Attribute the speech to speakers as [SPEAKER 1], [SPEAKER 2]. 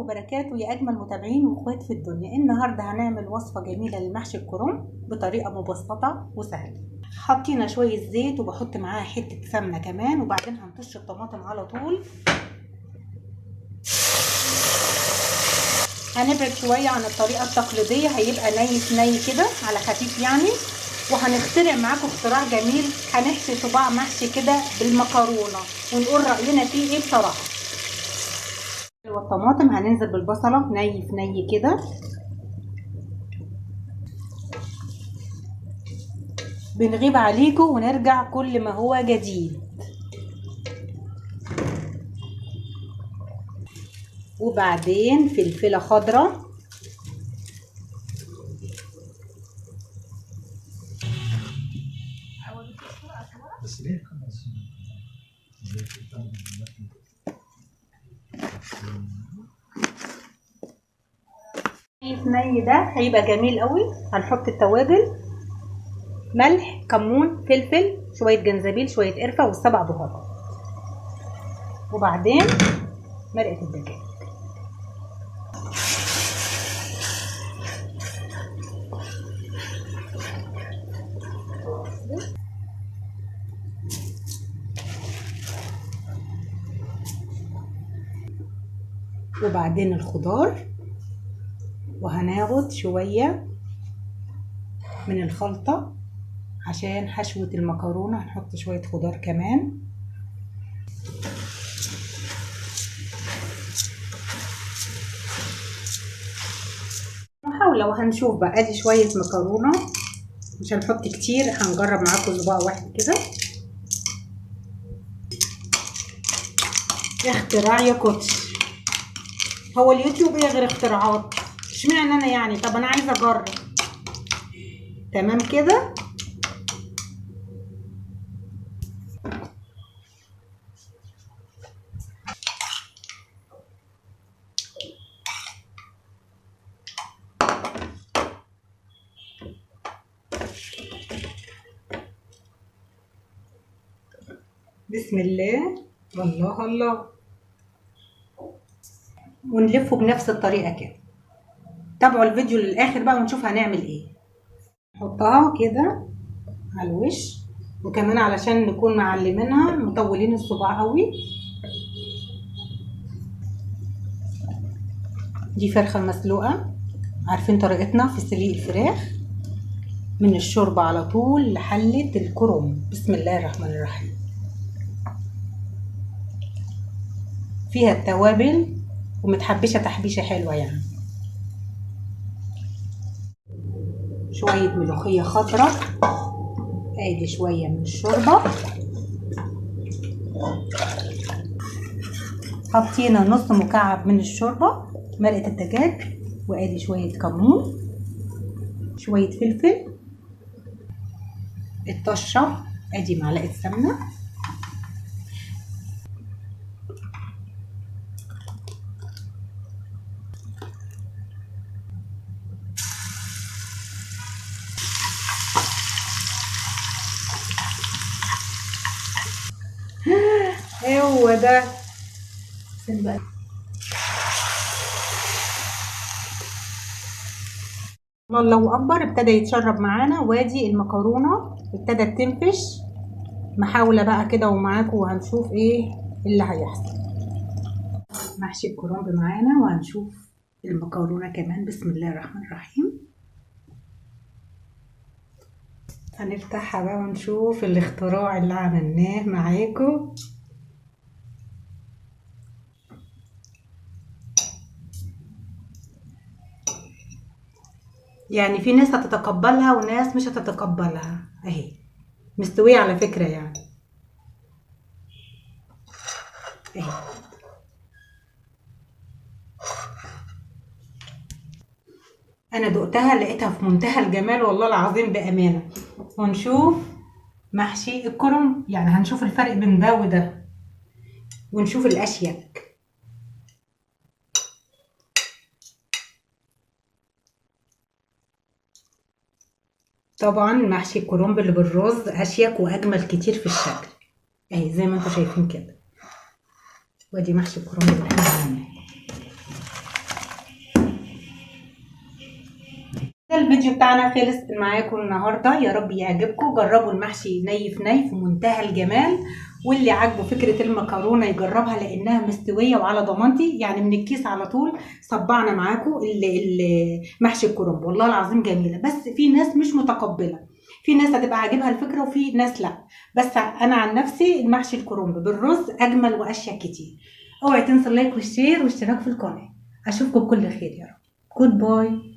[SPEAKER 1] وبركاته يا اجمل متابعين واخوات في الدنيا. النهارده هنعمل وصفه جميله للمحشي الكرنب بطريقه مبسطه وسهله. حطينا شويه زيت وبحط معاها حته سمنه كمان، وبعدين هنطش الطماطم على طول. هنبعد شويه عن الطريقه التقليديه، هيبقى ني كده على خفيف يعني. وهنخترع معاكم اختراع جميل، هنحشي صباع محشي كده بالمكرونه ونقول راينا فيه ايه بصراحه. والطماطم هننزل بالبصله ني في ني كده. بنغيب عليكم ونرجع كل ما هو جديد. وبعدين فلفله خضراء، ني ده هيبقى جميل قوي. هنحط التوابل: ملح، كمون، فلفل، شويه جنزبيل، شويه قرفه، والسبع بهارات. وبعدين مرقه الدجاج. وبعدين الخضار، وهناخد شويه من الخلطه عشان حشوه المكرونه. هنحط شويه خضار كمان. محاولة وهنشوف بقى. ادي شويه مكرونه، مش هنحط كتير، هنجرب معاكم صباع واحد كده. اختراع يا كوتش، هو اليوتيوب ايه غير اختراعات؟ اشمعنى انا يعني؟ طب انا عايزه اجرب. تمام كده. بسم الله، الله الله. ونلفه بنفس الطريقه كده. تابعوا الفيديو للاخر بقى ونشوف هنعمل ايه. نحطها كده على الوش، وكمان علشان نكون معلمينها مطولين الصباع قوي. دي فرخه مسلوقه، عارفين طريقتنا في سليق الفراخ، من الشوربه على طول لحله الكرنب. بسم الله الرحمن الرحيم. فيها التوابل ومتحبشه تحبيشه حلوه يعني. شويه ملوخيه خضراء، ادي شويه من الشوربه. حطينا نص مكعب من الشوربه مرقه الدجاج، وادي شويه كمون، شويه فلفل، الطشه، ادي معلقه سمنه. هو ده. الله اكبر، ابتدى يتشرب معانا، وادي المكرونه ابتدت تنفش. محاوله بقى كده ومعاكم، وهنشوف ايه اللي هيحصل. محشي الكرنب معانا، وهنشوف المكرونه كمان. بسم الله الرحمن الرحيم. هنفتحها بقى ونشوف الاختراع اللي عملناه معاكم. يعني في ناس هتتقبلها وناس مش هتتقبلها. اهي مستوية على فكرة يعني. اهي انا دقتها لقيتها في منتهى الجمال والله العظيم بأمانة. ونشوف محشي الكرنب، يعني هنشوف الفرق بين ده وده، ونشوف الاشيك. طبعا محشي الكرنب اللي بالرز اشيك واجمل كتير في الشكل. اهي زي ما انتم شايفين كده. وادي محشي الكرنب اللي احنا عملناه. الفيديو بتاعنا خلص معاكم النهارده، يا رب يعجبكم. جربوا المحشي ني في ني في منتهى الجمال، واللي عاجبه فكره المكرونه يجربها لانها مستويه وعلى ضمانتي، يعني من الكيس على طول صبعنا معاكم محشي الكرنب. والله العظيم جميله، بس في ناس مش متقبله، في ناس هتبقى عاجبها الفكره وفي ناس لا. بس انا عن نفسي المحشي الكرنب بالرز اجمل واشيك كتير. اوعي تنسوا اللايك والشير والاشتراك في القناه. اشوفكم بكل خير يا رب. جود باي.